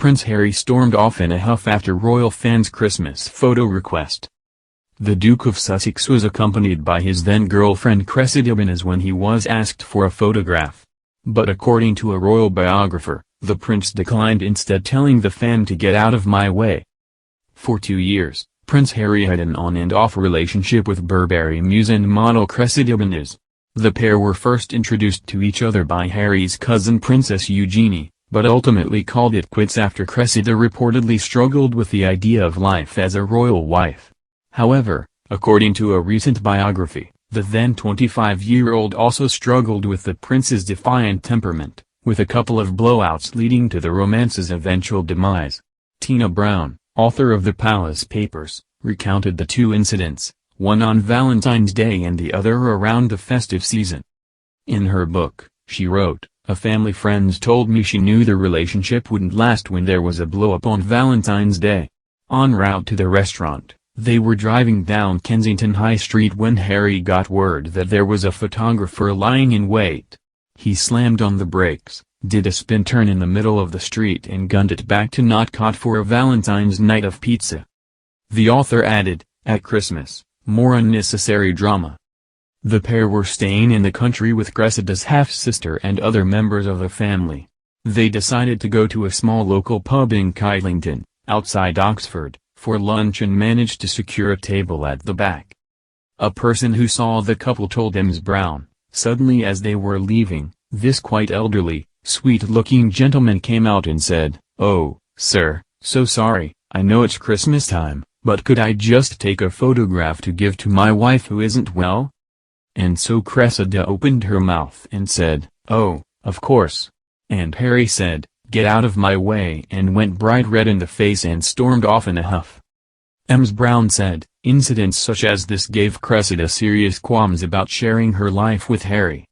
Prince Harry stormed off in a huff after royal fans' Christmas photo request. The Duke of Sussex was accompanied by his then-girlfriend Cressida Benz when he was asked for a photograph. But according to a royal biographer, the prince declined, instead telling the fan to get out of my way. For 2 years, Prince Harry had an on-and-off relationship with Burberry muse and model Cressida Benz. The pair were first introduced to each other by Harry's cousin Princess Eugenie, but ultimately called it quits after Cressida reportedly struggled with the idea of life as a royal wife. However, according to a recent biography, the then 25-year-old also struggled with the prince's defiant temperament, with a couple of blowouts leading to the romance's eventual demise. Tina Brown, author of The Palace Papers, recounted the two incidents, one on Valentine's Day and the other around the festive season. In her book, she wrote, "A family friend told me she knew the relationship wouldn't last when there was a blow-up on Valentine's Day. En route to the restaurant, they were driving down Kensington High Street when Harry got word that there was a photographer lying in wait. He slammed on the brakes, did a spin turn in the middle of the street and gunned it back to not caught for a Valentine's night of pizza." The author added, "At Christmas, more unnecessary drama." The pair were staying in the country with Cressida's half-sister and other members of the family. They decided to go to a small local pub in Kylington, outside Oxford, for lunch and managed to secure a table at the back. A person who saw the couple told Ms. Brown, suddenly as they were leaving, this quite elderly, sweet-looking gentleman came out and said, "Oh, sir, so sorry, I know it's Christmas time, but could I just take a photograph to give to my wife who isn't well?" And so Cressida opened her mouth and said, "Oh, of course." And Harry said, "Get out of my way," and went bright red in the face and stormed off in a huff. Ms. Brown said, incidents such as this gave Cressida serious qualms about sharing her life with Harry.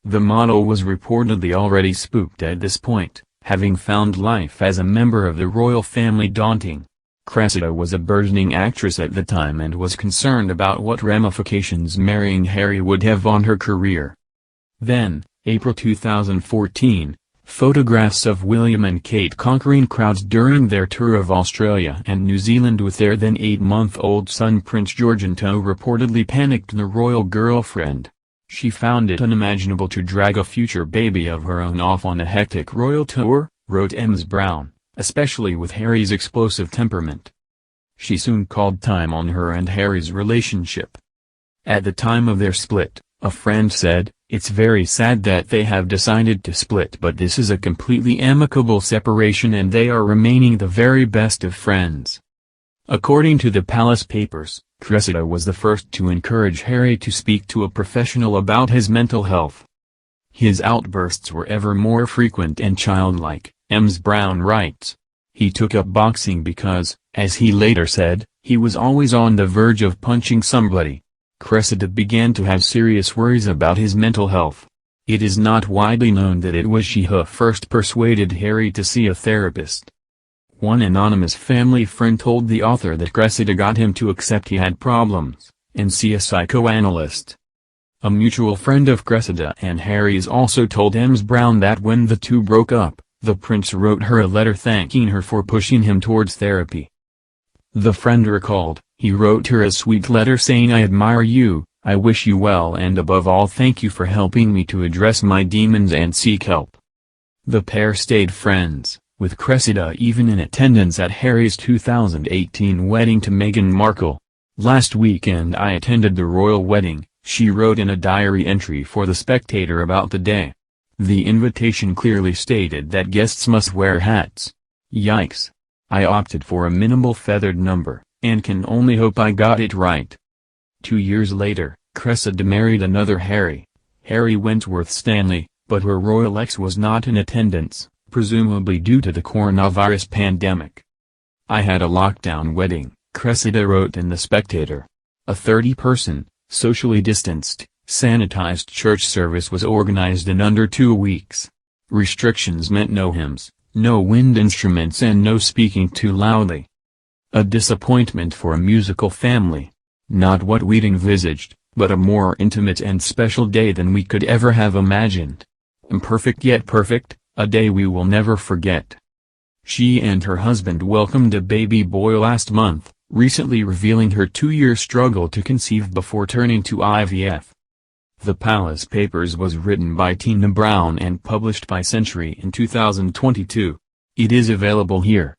The model was reportedly already spooked at this point, having found life as a member of the royal family daunting. Cressida was a burgeoning actress at the time and was concerned about what ramifications marrying Harry would have on her career. Then, April 2014, photographs of William and Kate conquering crowds during their tour of Australia and New Zealand with their then 8-month-old son Prince George in tow reportedly panicked the royal girlfriend. She found it unimaginable to drag a future baby of her own off on a hectic royal tour, wrote Ms. Brown, especially with Harry's explosive temperament. She soon called time on her and Harry's relationship. At the time of their split, a friend said, "It's very sad that they have decided to split, but this is a completely amicable separation and they are remaining the very best of friends." According to the Palace Papers, Cressida was the first to encourage Harry to speak to a professional about his mental health. His outbursts were ever more frequent and childlike, Ms. Brown writes. He took up boxing because, as he later said, he was always on the verge of punching somebody. Cressida began to have serious worries about his mental health. It is not widely known that it was she who first persuaded Harry to see a therapist. One anonymous family friend told the author that Cressida got him to accept he had problems, and see a psychoanalyst. A mutual friend of Cressida and Harry's also told Ms. Brown that when the two broke up, the prince wrote her a letter thanking her for pushing him towards therapy. The friend recalled, he wrote her a sweet letter saying, "I admire you, I wish you well, and above all thank you for helping me to address my demons and seek help." The pair stayed friends, with Cressida even in attendance at Harry's 2018 wedding to Meghan Markle. "Last weekend I attended the royal wedding," she wrote in a diary entry for The Spectator about the day. "The invitation clearly stated that guests must wear hats. Yikes. I opted for a minimal feathered number, and can only hope I got it right." 2 years later, Cressida married another Harry Wentworth Stanley, but her royal ex was not in attendance, presumably due to the coronavirus pandemic. "I had a lockdown wedding," Cressida wrote in The Spectator. A 30-person, socially distanced, sanitized church service was organized in under 2 weeks. Restrictions meant no hymns, no wind instruments and no speaking too loudly. A disappointment for a musical family. Not what we'd envisaged, but a more intimate and special day than we could ever have imagined. Imperfect yet perfect, a day we will never forget. She and her husband welcomed a baby boy last month, recently revealing her 2-year struggle to conceive before turning to IVF. The Palace Papers was written by Tina Brown and published by Century in 2022. It is available here.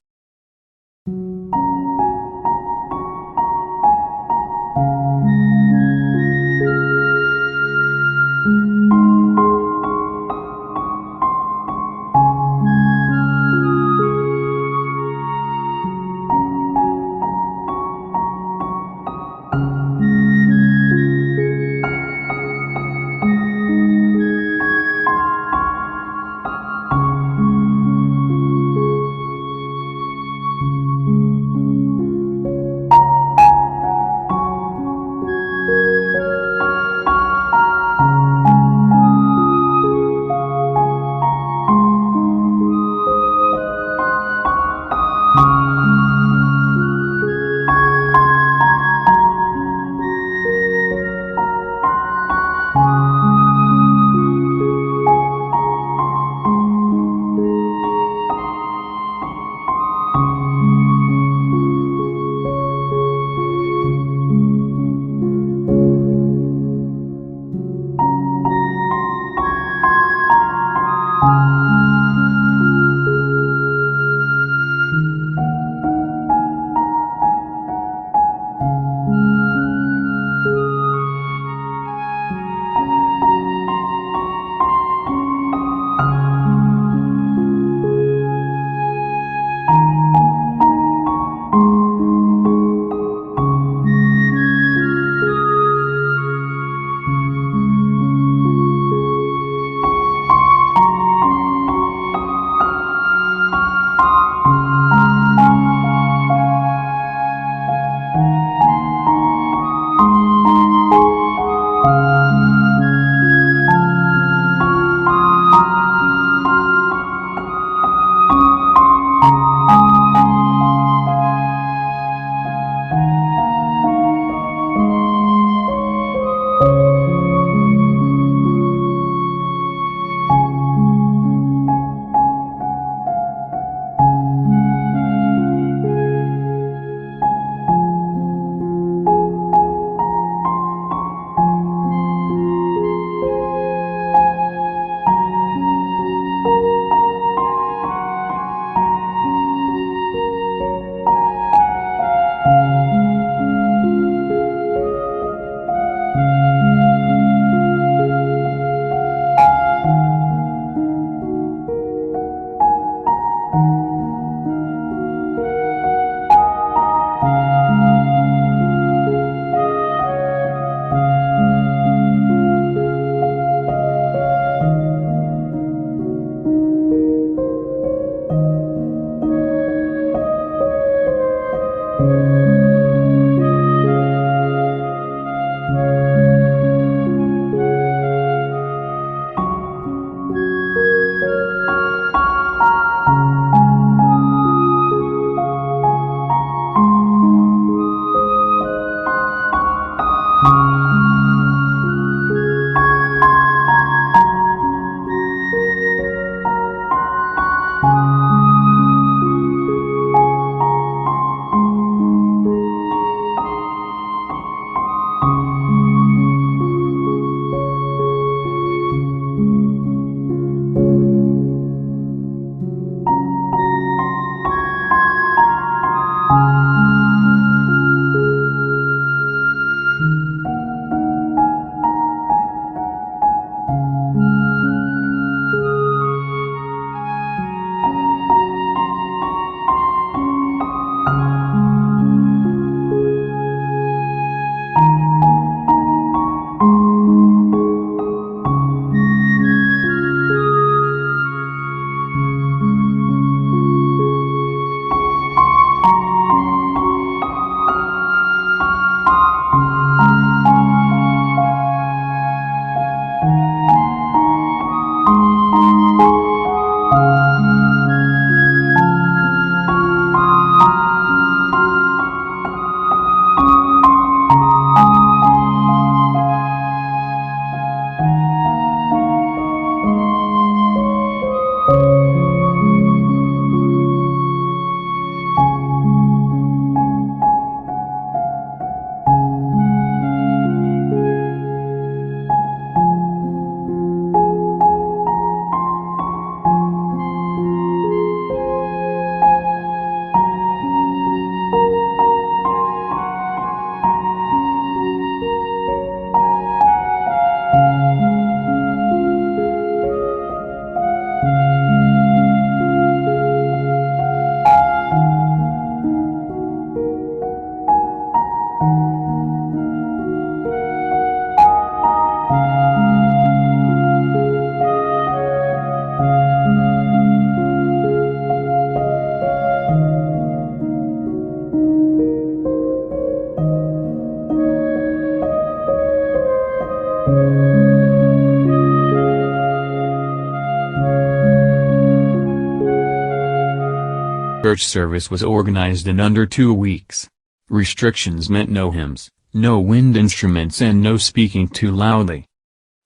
Church service was organized in under 2 weeks. Restrictions meant no hymns, no wind instruments and no speaking too loudly.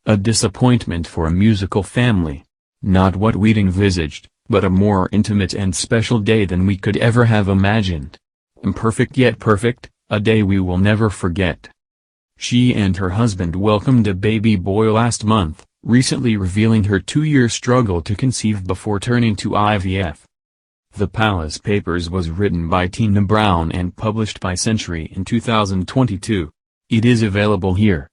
A disappointment for a musical family. Not what we'd envisaged, but a more intimate and special day than we could ever have imagined. Imperfect yet perfect, a day we will never forget. She and her husband welcomed a baby boy last month, recently revealing her 2-year struggle to conceive before turning to IVF. The Palace Papers was written by Tina Brown and published by Century in 2022. It is available here.